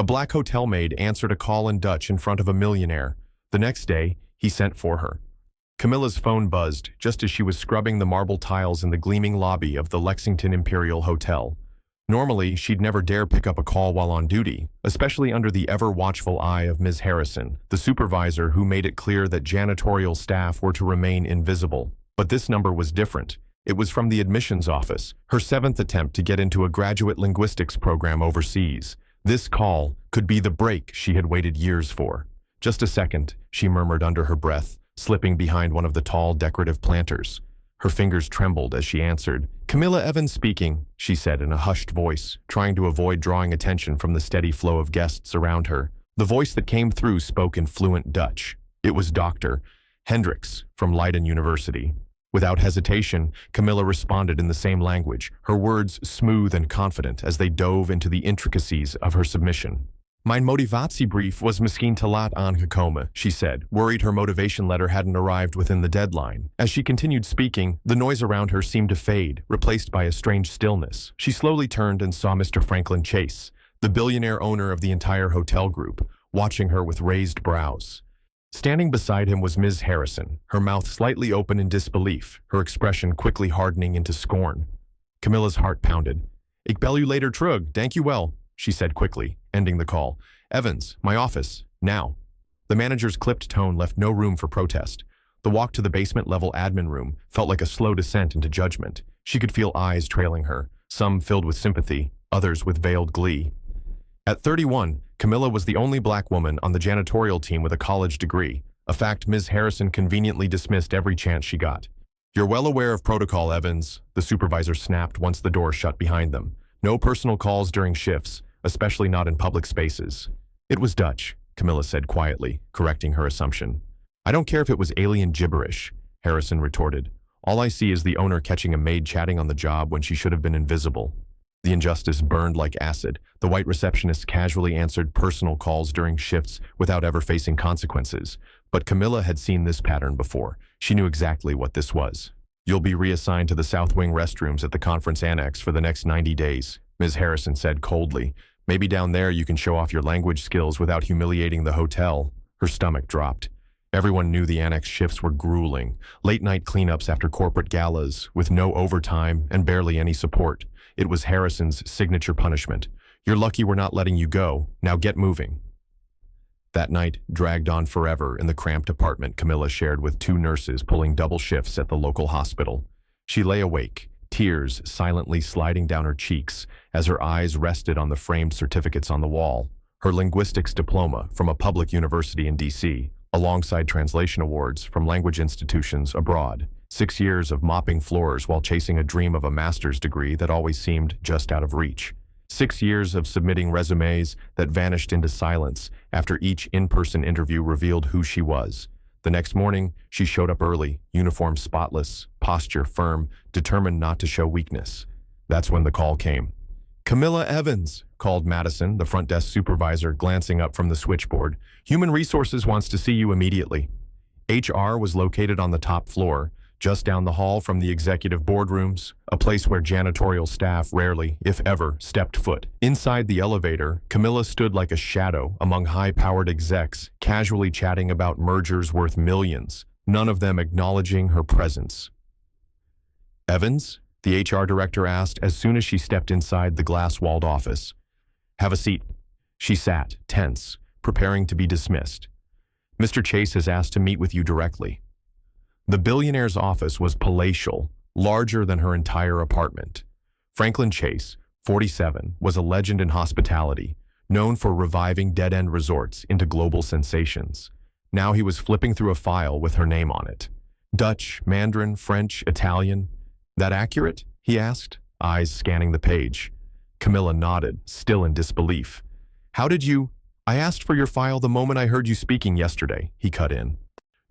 A black hotel maid answered a call in Dutch in front of a millionaire. The next day, he sent for her. Camilla's phone buzzed just as she was scrubbing the marble tiles in the gleaming lobby of the Lexington Imperial Hotel. Normally, she'd never dare pick up a call while on duty, especially under the ever-watchful eye of Ms. Harrison, the supervisor who made it clear that janitorial staff were to remain invisible. But this number was different. It was from the admissions office, her seventh attempt to get into a graduate linguistics program overseas. This call could be the break she had waited years for. "Just a second," she murmured under her breath, slipping behind one of the tall, decorative planters. Her fingers trembled as she answered. "Camilla Evans speaking," she said in a hushed voice, trying to avoid drawing attention from the steady flow of guests around her. The voice that came through spoke in fluent Dutch. It was Dr. Hendricks from Leiden University. Without hesitation, Camilla responded in the same language, her words smooth and confident as they dove into the intricacies of her submission. "Mijn motivatiebrief was misschien te laat aangekomen," she said, worried her motivation letter hadn't arrived within the deadline. As she continued speaking, the noise around her seemed to fade, replaced by a strange stillness. She slowly turned and saw Mr. Franklin Chase, the billionaire owner of the entire hotel group, watching her with raised brows. Standing beside him was Ms. Harrison, her mouth slightly open in disbelief, her expression quickly hardening into scorn. Camilla's heart pounded. "Ik bel u later terug, dank u wel," she said quickly, ending the call. "Evans, my office, now." The manager's clipped tone left no room for protest. The walk to the basement-level admin room felt like a slow descent into judgment. She could feel eyes trailing her, some filled with sympathy, others with veiled glee. At 31, Camilla was the only black woman on the janitorial team with a college degree, a fact Ms. Harrison conveniently dismissed every chance she got. "You're well aware of protocol, Evans," the supervisor snapped once the door shut behind them. "No personal calls during shifts, especially not in public spaces." "It was Dutch," Camilla said quietly, correcting her assumption. "I don't care if it was alien gibberish," Harrison retorted. "All I see is the owner catching a maid chatting on the job when she should have been invisible." The injustice burned like acid. The white receptionist casually answered personal calls during shifts without ever facing consequences. But Camilla had seen this pattern before. She knew exactly what this was. "You'll be reassigned to the South Wing restrooms at the conference annex for the next 90 days, Ms. Harrison said coldly. "Maybe down there you can show off your language skills without humiliating the hotel." Her stomach dropped. Everyone knew the annex shifts were grueling. Late-night cleanups after corporate galas, with no overtime and barely any support. It was Harrison's signature punishment. "You're lucky we're not letting you go. Now get moving." That night dragged on forever in the cramped apartment Camilla shared with two nurses pulling double shifts at the local hospital. She lay awake, tears silently sliding down her cheeks as her eyes rested on the framed certificates on the wall. Her linguistics diploma from a public university in D.C., alongside translation awards from language institutions abroad. 6 years of mopping floors while chasing a dream of a master's degree that always seemed just out of reach. 6 years of submitting resumes that vanished into silence after each in-person interview revealed who she was. The next morning, she showed up early, uniform spotless, posture firm, determined not to show weakness. That's when the call came. "Camilla Evans," called Madison, the front desk supervisor, glancing up from the switchboard. "Human Resources wants to see you immediately." HR was located on the top floor, just down the hall from the executive boardrooms, a place where janitorial staff rarely, if ever, stepped foot. Inside the elevator, Camilla stood like a shadow among high-powered execs, casually chatting about mergers worth millions, none of them acknowledging her presence. "Evans?" the HR director asked as soon as she stepped inside the glass-walled office. "Have a seat." She sat, tense, preparing to be dismissed. "Mr. Chase has asked to meet with you directly." The billionaire's office was palatial, larger than her entire apartment. Franklin Chase, 47, was a legend in hospitality, known for reviving dead-end resorts into global sensations. Now he was flipping through a file with her name on it. "Dutch, Mandarin, French, Italian. That accurate?" he asked, eyes scanning the page. Camilla nodded, still in disbelief. "How did you—" "I asked for your file the moment I heard you speaking yesterday," he cut in.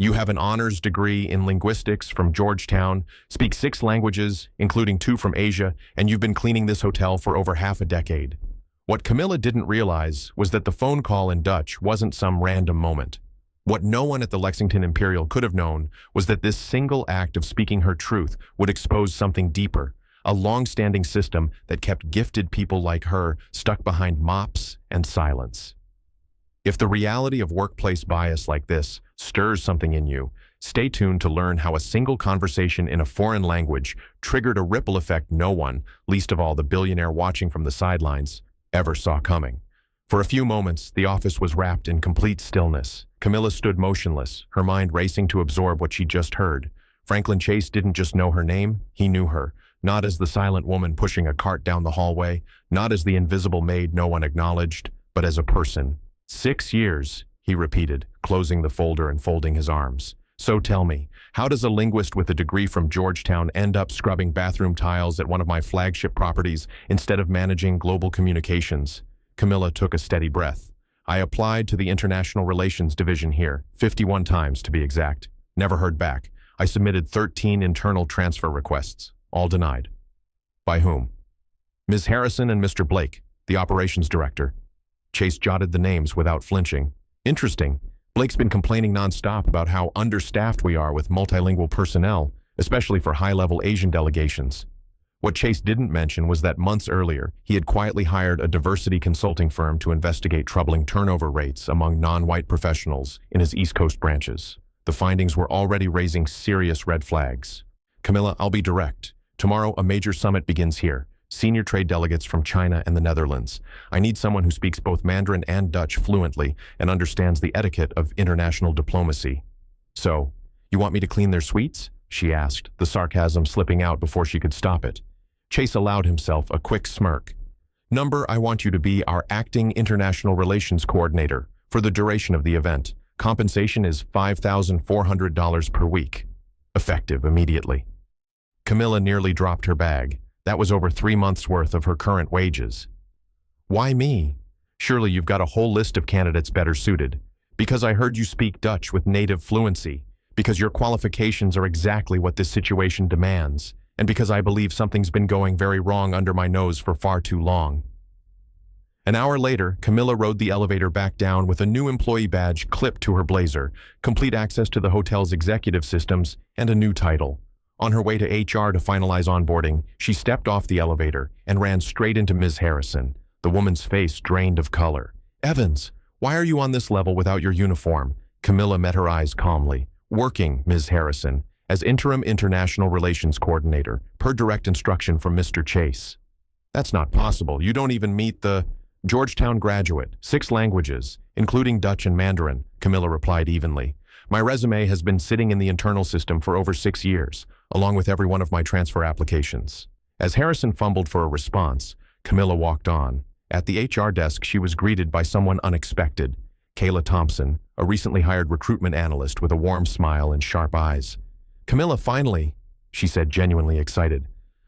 "You have an honors degree in linguistics from Georgetown, speak 6 languages, including 2 from Asia, and you've been cleaning this hotel for over half a decade." What Camilla didn't realize was that the phone call in Dutch wasn't some random moment. What no one at the Lexington Imperial could have known was that this single act of speaking her truth would expose something deeper, a long-standing system that kept gifted people like her stuck behind mops and silence. If the reality of workplace bias like this stirs something in you, stay tuned to learn how a single conversation in a foreign language triggered a ripple effect no one, least of all the billionaire watching from the sidelines, ever saw coming. For a few moments, the office was wrapped in complete stillness. Camilla stood motionless, her mind racing to absorb what she'd just heard. Franklin Chase didn't just know her name, he knew her. Not as the silent woman pushing a cart down the hallway, not as the invisible maid no one acknowledged, but as a person. 6 years, he repeated, closing the folder and folding his arms. So tell me, how does a linguist with a degree from Georgetown end up scrubbing bathroom tiles at one of my flagship properties instead of managing global communications? Camilla took a steady breath. I applied to the International Relations Division here, 51 times to be exact. Never heard back. I submitted 13 internal transfer requests, all denied. By whom? Ms. Harrison and Mr. Blake, the operations director. Chase jotted the names without flinching. Interesting. Blake's been complaining nonstop about how understaffed we are with multilingual personnel, especially for high-level Asian delegations. What Chase didn't mention was that months earlier, he had quietly hired a diversity consulting firm to investigate troubling turnover rates among non-white professionals in his East Coast branches. The findings were already raising serious red flags. Camilla, I'll be direct. Tomorrow, a major summit begins here. Senior trade delegates from China and the Netherlands. I need someone who speaks both Mandarin and Dutch fluently and understands the etiquette of international diplomacy. So, you want me to clean their suites? She asked, the sarcasm slipping out before she could stop it. Chase allowed himself a quick smirk. Number, I want you to be our acting international relations coordinator for the duration of the event. Compensation is $5,400 per week. Effective immediately. Camilla nearly dropped her bag. That was over 3 months' worth of her current wages. Why me? Surely you've got a whole list of candidates better suited. Because I heard you speak Dutch with native fluency. Because your qualifications are exactly what this situation demands. And because I believe something's been going very wrong under my nose for far too long. An hour later, Camilla rode the elevator back down with a new employee badge clipped to her blazer, complete access to the hotel's executive systems, and a new title. On her way to HR to finalize onboarding, she stepped off the elevator and ran straight into Ms. Harrison, the woman's face drained of color. Evans, why are you on this level without your uniform? Camilla met her eyes calmly. Working, Ms. Harrison, as Interim International Relations Coordinator, per direct instruction from Mr. Chase. That's not possible. You don't even meet the Georgetown graduate, 6 languages, including Dutch and Mandarin, Camilla replied evenly. My resume has been sitting in the internal system for over 6 years, along with every one of my transfer applications. As Harrison fumbled for a response, Camilla walked on. At the HR desk, she was greeted by someone unexpected, Kayla Thompson, a recently hired recruitment analyst with a warm smile and sharp eyes. Camilla, finally, she said, genuinely excited.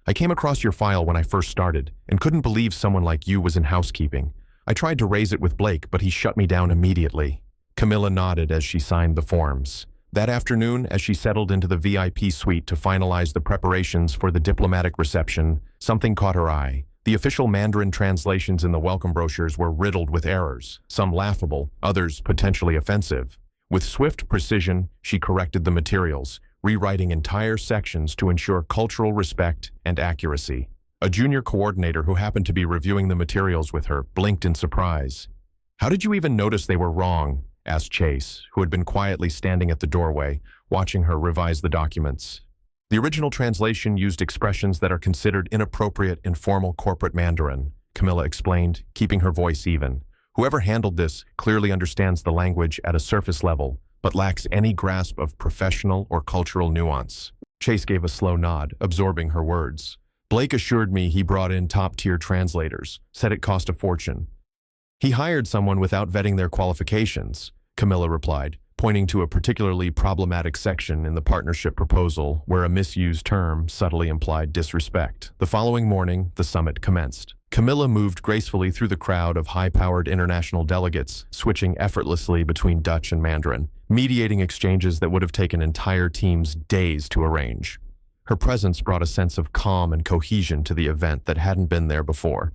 I came across your file when I first started and couldn't believe someone like you was in housekeeping. I tried to raise it with Blake, but he shut me down immediately. Camilla nodded as she signed the forms. That afternoon, as she settled into the VIP suite to finalize the preparations for the diplomatic reception, something caught her eye. The official Mandarin translations in the welcome brochures were riddled with errors, some laughable, others potentially offensive. With swift precision, she corrected the materials, rewriting entire sections to ensure cultural respect and accuracy. A junior coordinator who happened to be reviewing the materials with her blinked in surprise. How did you even notice they were wrong? Asked Chase, who had been quietly standing at the doorway, watching her revise the documents. The original translation used expressions that are considered inappropriate in formal corporate Mandarin, Camilla explained, keeping her voice even. Whoever handled this clearly understands the language at a surface level, but lacks any grasp of professional or cultural nuance. Chase gave a slow nod, absorbing her words. Blake assured me he brought in top-tier translators, said it cost a fortune. He hired someone without vetting their qualifications, Camilla replied, pointing to a particularly problematic section in the partnership proposal where a misused term subtly implied disrespect. The following morning, the summit commenced. Camilla moved gracefully through the crowd of high-powered international delegates, switching effortlessly between Dutch and Mandarin, mediating exchanges that would have taken entire teams days to arrange. Her presence brought a sense of calm and cohesion to the event that hadn't been there before.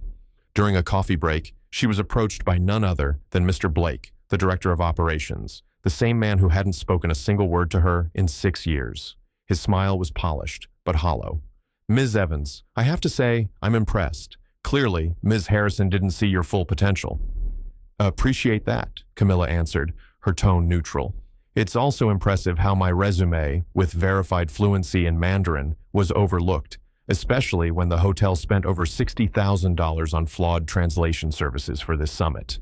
During a coffee break, she was approached by none other than Mr. Blake, the director of operations, the same man who hadn't spoken a single word to her in 6 years. His smile was polished, but hollow. Ms. Evans, I have to say, I'm impressed. Clearly, Ms. Harrison didn't see your full potential. Appreciate that, Camilla answered, her tone neutral. It's also impressive how my resume, with verified fluency in Mandarin, was overlooked, especially when the hotel spent over $60,000 on flawed translation services for this summit.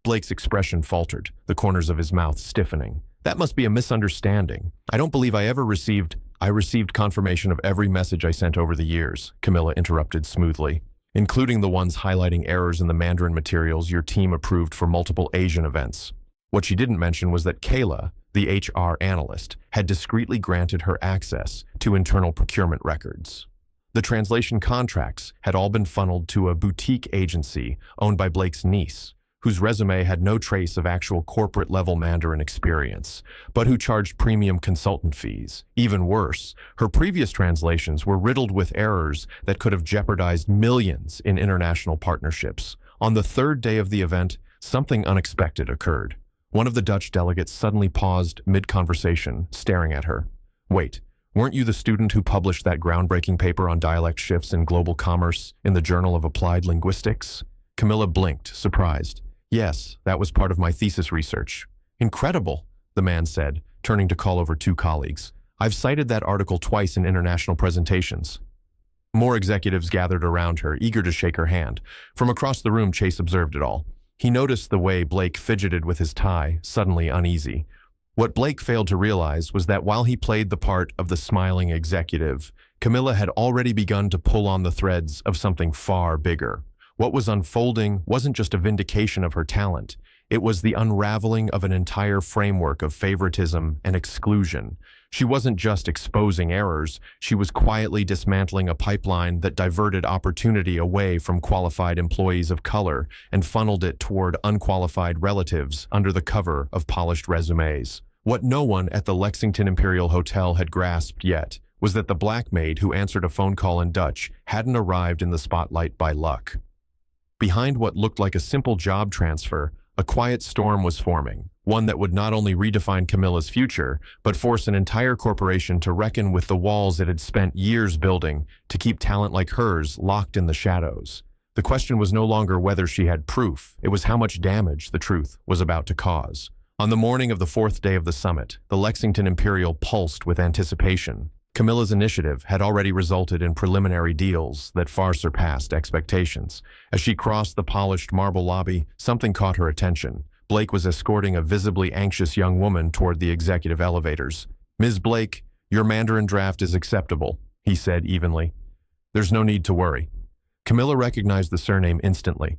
Blake's expression faltered, the corners of his mouth stiffening. That must be a misunderstanding. I don't believe I received confirmation of every message I sent over the years, Camilla interrupted smoothly, including the ones highlighting errors in the Mandarin materials your team approved for multiple Asian events. What she didn't mention was that Kayla, the HR analyst, had discreetly granted her access to internal procurement records. The translation contracts had all been funneled to a boutique agency owned by Blake's niece, whose resume had no trace of actual corporate-level Mandarin experience, but who charged premium consultant fees. Even worse, her previous translations were riddled with errors that could have jeopardized millions in international partnerships. On the third day of the event, something unexpected occurred. One of the Dutch delegates suddenly paused mid-conversation, staring at her. Wait, weren't you the student who published that groundbreaking paper on dialect shifts in global commerce in the Journal of Applied Linguistics? Camilla blinked, surprised. Yes, that was part of my thesis research. Incredible, the man said, turning to call over two colleagues. I've cited that article twice in international presentations. More executives gathered around her, eager to shake her hand. From across the room, Chase observed it all. He noticed the way Blake fidgeted with his tie, suddenly uneasy. What Blake failed to realize was that while he played the part of the smiling executive, Camilla had already begun to pull on the threads of something far bigger. What was unfolding wasn't just a vindication of her talent. It was the unraveling of an entire framework of favoritism and exclusion. She wasn't just exposing errors, she was quietly dismantling a pipeline that diverted opportunity away from qualified employees of color and funneled it toward unqualified relatives under the cover of polished resumes. What no one at the Lexington Imperial Hotel had grasped yet was that the black maid who answered a phone call in Dutch hadn't arrived in the spotlight by luck. Behind what looked like a simple job transfer, a quiet storm was forming, one that would not only redefine Camilla's future, but force an entire corporation to reckon with the walls it had spent years building to keep talent like hers locked in the shadows. The question was no longer whether she had proof, it was how much damage the truth was about to cause. On the morning of the fourth day of the summit, the Lexington Imperial pulsed with anticipation. Camilla's initiative had already resulted in preliminary deals that far surpassed expectations. As she crossed the polished marble lobby, something caught her attention. Blake was escorting a visibly anxious young woman toward the executive elevators. "Ms. Blake, your Mandarin draft is acceptable," he said evenly. "There's no need to worry." Camilla recognized the surname instantly.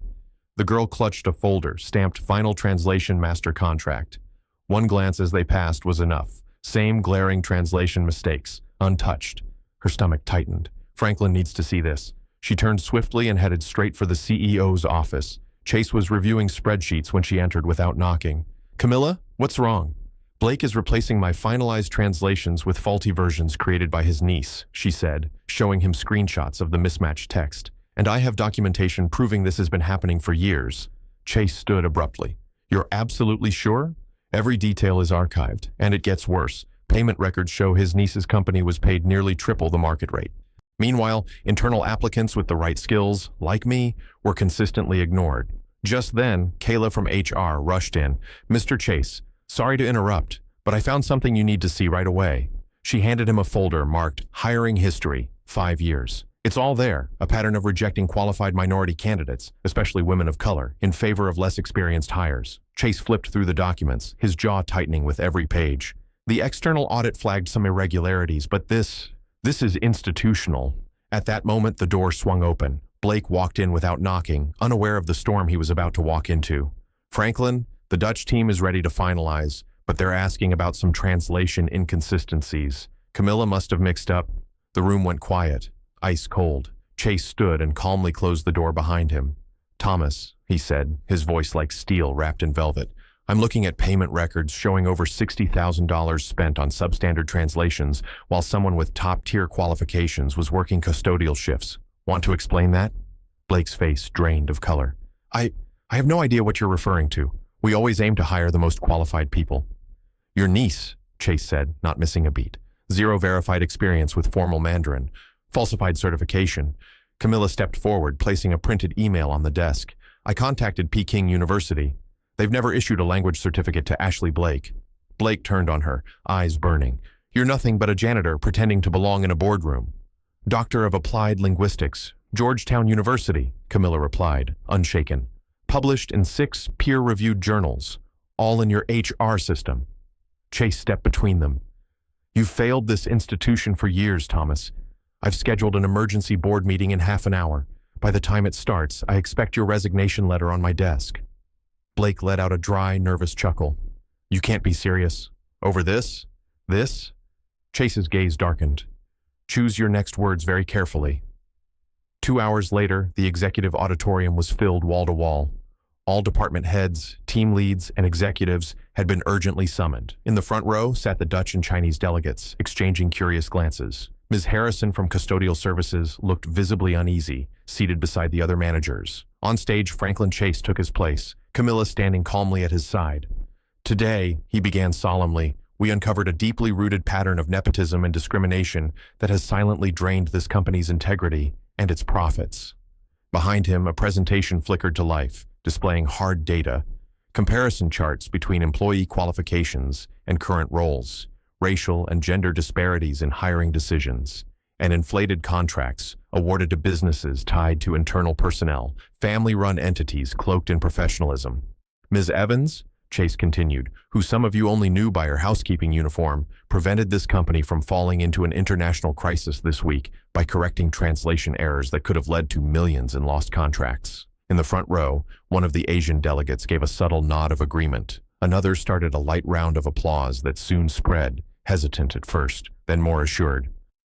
The girl clutched a folder, stamped Final Translation Master Contract. One glance as they passed was enough. Same glaring translation mistakes. Untouched. Her stomach tightened. Franklin needs to see this. She turned swiftly and headed straight for the CEO's office. Chase was reviewing spreadsheets when she entered without knocking. "Camilla, what's wrong?" "Blake is replacing my finalized translations with faulty versions created by his niece," she said, showing him screenshots of the mismatched text. "And I have documentation proving this has been happening for years." Chase stood abruptly. "You're absolutely sure?" "Every detail is archived, and it gets worse. Payment records show his niece's company was paid nearly triple the market rate. Meanwhile, internal applicants with the right skills, like me, were consistently ignored. Just then, Kayla from HR rushed in. "Mr. Chase, sorry to interrupt, but I found something you need to see right away." She handed him a folder marked Hiring History, 5 years. It's all there, a pattern of rejecting qualified minority candidates, especially women of color, in favor of less experienced hires. Chase flipped through the documents, his jaw tightening with every page. The external audit flagged some irregularities, but this is institutional. At that moment, the door swung open. Blake walked in without knocking, unaware of the storm he was about to walk into. "Franklin, the Dutch team is ready to finalize, but they're asking about some translation inconsistencies." Camilla must have mixed up. The room went quiet, ice cold. Chase stood and calmly closed the door behind him. "Thomas," he said, his voice like steel wrapped in velvet, "I'm looking at payment records showing over $60,000 spent on substandard translations while someone with top-tier qualifications was working custodial shifts. Want to explain that?" Blake's face drained of color. I have no idea what you're referring to. We always aim to hire the most qualified people." "Your niece," Chase said, not missing a beat. "Zero verified experience with formal Mandarin. Falsified certification. Camilla stepped forward, placing a printed email on the desk. I contacted Peking University. They've never issued a language certificate to Ashley Blake. Blake turned on her, eyes burning. You're nothing but a janitor pretending to belong in a boardroom. Doctor of Applied Linguistics, Georgetown University, Camilla replied, unshaken. Published in 6 peer-reviewed journals, all in your HR system. Chase stepped between them. You've failed this institution for years, Thomas. I've scheduled an emergency board meeting in half an hour. By the time it starts, I expect your resignation letter on my desk. Blake let out a dry, nervous chuckle. You can't be serious. Over this? This? Chase's gaze darkened. Choose your next words very carefully. 2 hours later, the executive auditorium was filled wall to wall. All department heads, team leads, and executives had been urgently summoned. In the front row sat the Dutch and Chinese delegates, exchanging curious glances. Ms. Harrison from Custodial Services looked visibly uneasy, seated beside the other managers. On stage, Franklin Chase took his place, Camilla standing calmly at his side. Today, he began solemnly, we uncovered a deeply rooted pattern of nepotism and discrimination that has silently drained this company's integrity and its profits. Behind him, a presentation flickered to life, displaying hard data, comparison charts between employee qualifications and current roles, racial and gender disparities in hiring decisions, and inflated contracts awarded to businesses tied to internal personnel, family-run entities cloaked in professionalism. Ms. Evans, Chase continued, who some of you only knew by her housekeeping uniform, prevented this company from falling into an international crisis this week by correcting translation errors that could have led to millions in lost contracts. In the front row, one of the Asian delegates gave a subtle nod of agreement. Another started a light round of applause that soon spread, hesitant at first, then more assured.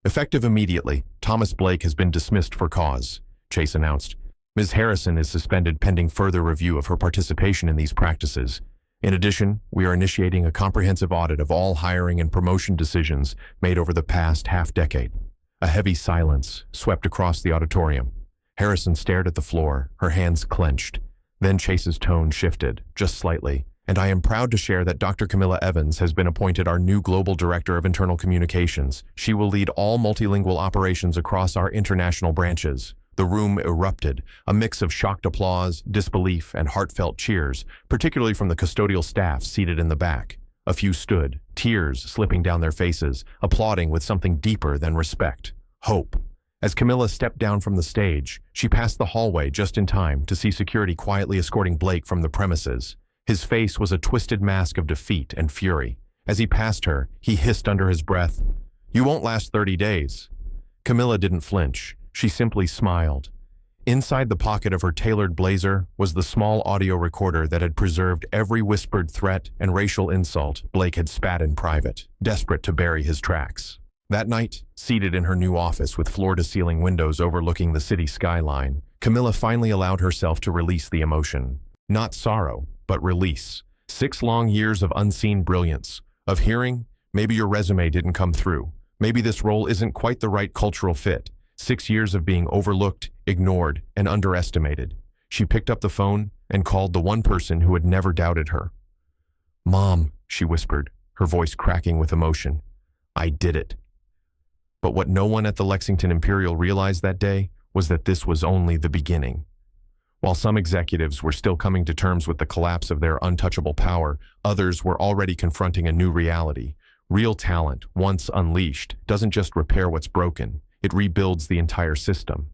Effective immediately, Thomas Blake has been dismissed for cause, Chase announced. Ms. Harrison is suspended pending further review of her participation in these practices. In addition, we are initiating a comprehensive audit of all hiring and promotion decisions made over the past half-decade. A heavy silence swept across the auditorium. Harrison stared at the floor, her hands clenched. Then Chase's tone shifted, just slightly, and I am proud to share that Dr. Camilla Evans has been appointed our new Global Director of Internal Communications. She will lead all multilingual operations across our international branches. The room erupted, a mix of shocked applause, disbelief, and heartfelt cheers, particularly from the custodial staff seated in the back. A few stood, tears slipping down their faces, applauding with something deeper than respect, hope. As Camilla stepped down from the stage, she passed the hallway just in time to see security quietly escorting Blake from the premises. His face was a twisted mask of defeat and fury. As he passed her, he hissed under his breath, "You won't last 30 days." Camilla didn't flinch. She simply smiled. Inside the pocket of her tailored blazer was the small audio recorder that had preserved every whispered threat and racial insult Blake had spat in private, desperate to bury his tracks. That night, seated in her new office with floor-to-ceiling windows overlooking the city skyline, Camilla finally allowed herself to release the emotion. Not sorrow, but release. 6 long years of unseen brilliance, of hearing, maybe your resume didn't come through. Maybe this role isn't quite the right cultural fit. 6 years of being overlooked, ignored, and underestimated. She picked up the phone and called the one person who had never doubted her. "Mom," she whispered, her voice cracking with emotion. "I did it." But what no one at the Lexington Imperial realized that day was that this was only the beginning. While some executives were still coming to terms with the collapse of their untouchable power, others were already confronting a new reality. Real talent, once unleashed, doesn't just repair what's broken. It rebuilds the entire system.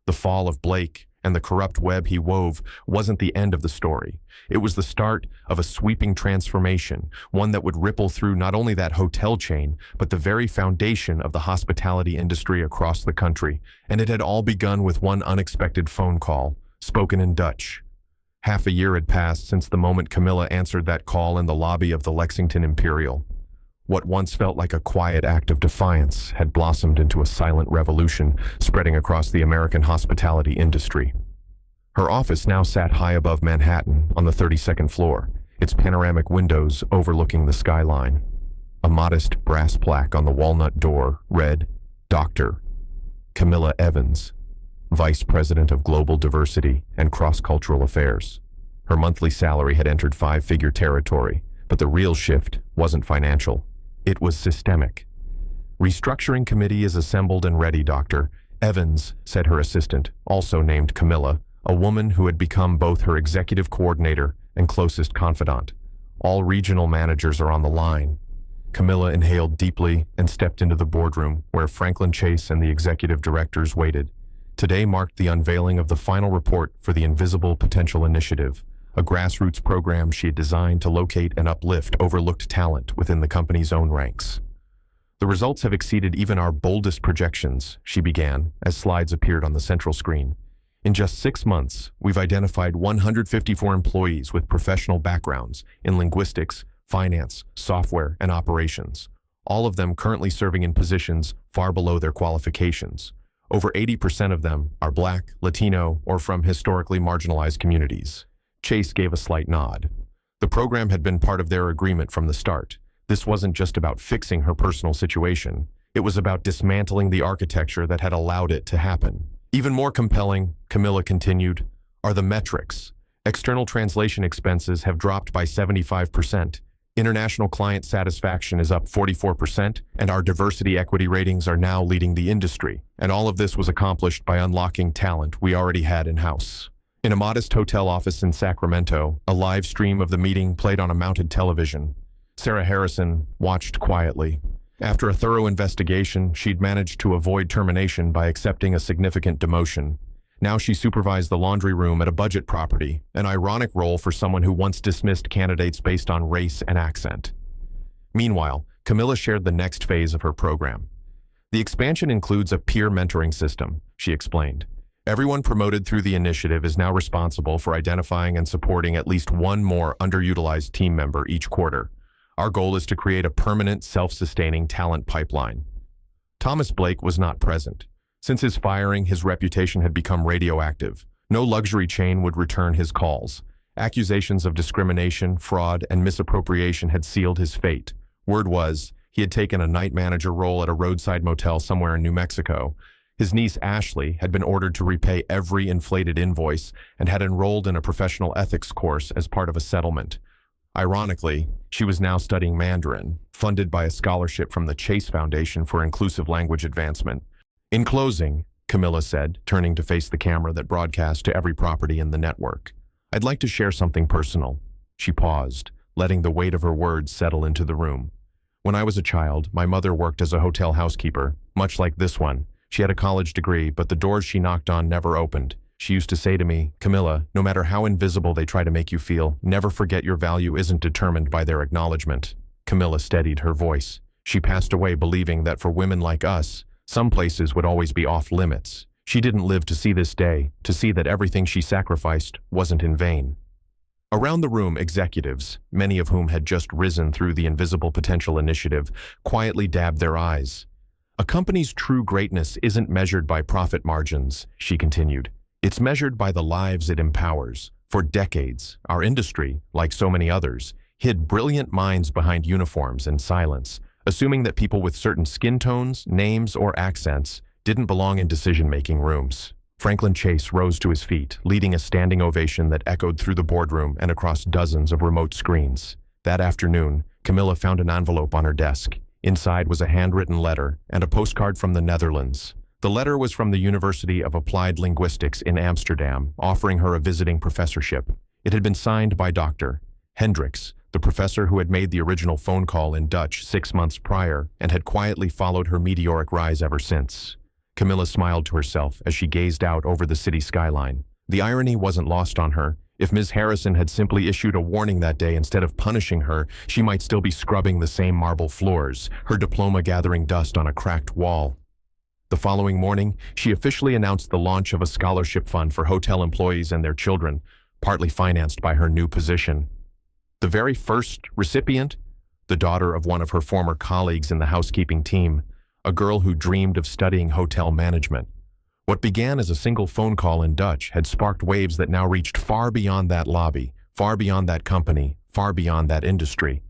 The fall of Blake and the corrupt web he wove wasn't the end of the story. It was the start of a sweeping transformation, one that would ripple through not only that hotel chain, but the very foundation of the hospitality industry across the country. And it had all begun with one unexpected phone call, spoken in Dutch. Half a year had passed since the moment Camilla answered that call in the lobby of the Lexington Imperial. What once felt like a quiet act of defiance had blossomed into a silent revolution spreading across the American hospitality industry. Her office now sat high above Manhattan on the 32nd floor, its panoramic windows overlooking the skyline. A modest brass plaque on the walnut door read, Dr. Camilla Evans, Vice President of Global Diversity and Cross-Cultural Affairs. Her monthly salary had entered 5-figure territory, but the real shift wasn't financial. It was systemic. Restructuring committee is assembled and ready, Dr. Evans, said her assistant, also named Camilla, a woman who had become both her executive coordinator and closest confidant. All regional managers are on the line. Camilla inhaled deeply and stepped into the boardroom where Franklin Chase and the executive directors waited. Today marked the unveiling of the final report for the Invisible Potential Initiative, a grassroots program she had designed to locate and uplift overlooked talent within the company's own ranks. The results have exceeded even our boldest projections, she began, as slides appeared on the central screen. In just 6 months, we've identified 154 employees with professional backgrounds in linguistics, finance, software, and operations, all of them currently serving in positions far below their qualifications. Over 80% of them are Black, Latino, or from historically marginalized communities. Chase gave a slight nod. The program had been part of their agreement from the start. This wasn't just about fixing her personal situation. It was about dismantling the architecture that had allowed it to happen. Even more compelling, Camilla continued, are the metrics. External translation expenses have dropped by 75%. International client satisfaction is up 44%, and our diversity equity ratings are now leading the industry. And all of this was accomplished by unlocking talent we already had in-house. In a modest hotel office in Sacramento, a live stream of the meeting played on a mounted television. Sarah Harrison watched quietly. After a thorough investigation, she'd managed to avoid termination by accepting a significant demotion. Now she supervised the laundry room at a budget property, an ironic role for someone who once dismissed candidates based on race and accent. Meanwhile, Camilla shared the next phase of her program. The expansion includes a peer mentoring system, she explained. Everyone promoted through the initiative is now responsible for identifying and supporting at least one more underutilized team member each quarter. Our goal is to create a permanent, self-sustaining talent pipeline. Thomas Blake was not present. Since his firing, his reputation had become radioactive. No luxury chain would return his calls. Accusations of discrimination, fraud, and misappropriation had sealed his fate. Word was, he had taken a night manager role at a roadside motel somewhere in New Mexico. His niece Ashley had been ordered to repay every inflated invoice and had enrolled in a professional ethics course as part of a settlement. Ironically, she was now studying Mandarin, funded by a scholarship from the Chase Foundation for Inclusive Language Advancement. In closing, Camilla said, turning to face the camera that broadcast to every property in the network, I'd like to share something personal. She paused, letting the weight of her words settle into the room. When I was a child, my mother worked as a hotel housekeeper, much like this one. She had a college degree, but the doors she knocked on never opened. She used to say to me, Camilla, no matter how invisible they try to make you feel, never forget your value isn't determined by their acknowledgement. Camilla steadied her voice. She passed away believing that for women like us, some places would always be off limits. She didn't live to see this day, to see that everything she sacrificed wasn't in vain. Around the room, executives, many of whom had just risen through the Invisible Potential Initiative, quietly dabbed their eyes. A company's true greatness isn't measured by profit margins, she continued. It's measured by the lives it empowers. For decades, our industry, like so many others, hid brilliant minds behind uniforms and silence, assuming that people with certain skin tones, names, or accents didn't belong in decision-making rooms. Franklin Chase rose to his feet, leading a standing ovation that echoed through the boardroom and across dozens of remote screens. That afternoon, Camilla found an envelope on her desk. Inside was a handwritten letter and a postcard from the Netherlands. The letter was from the University of Applied Linguistics in Amsterdam, offering her a visiting professorship. It had been signed by Dr. Hendricks, the professor who had made the original phone call in Dutch 6 months prior and had quietly followed her meteoric rise ever since. Camilla smiled to herself as she gazed out over the city skyline. The irony wasn't lost on her. If Ms. Harrison had simply issued a warning that day instead of punishing her, she might still be scrubbing the same marble floors, her diploma gathering dust on a cracked wall. The following morning, she officially announced the launch of a scholarship fund for hotel employees and their children, partly financed by her new position. The very first recipient, the daughter of one of her former colleagues in the housekeeping team, a girl who dreamed of studying hotel management. What began as a single phone call in Dutch had sparked waves that now reached far beyond that lobby, far beyond that company, far beyond that industry.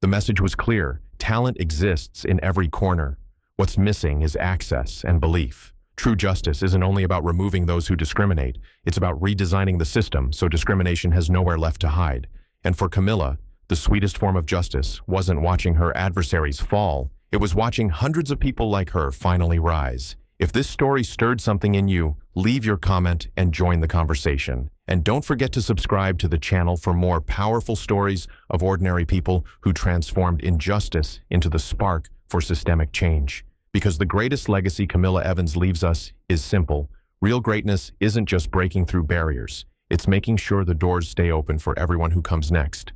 The message was clear: talent exists in every corner. What's missing is access and belief. True justice isn't only about removing those who discriminate, it's about redesigning the system so discrimination has nowhere left to hide. And for Camilla, the sweetest form of justice wasn't watching her adversaries fall, It was watching hundreds of people like her finally rise. If this story stirred something in you, leave your comment and join the conversation. And don't forget to subscribe to the channel for more powerful stories of ordinary people who transformed injustice into the spark for systemic change. Because the greatest legacy Camilla Evans leaves us is simple. Real greatness isn't just breaking through barriers. It's making sure the doors stay open for everyone who comes next.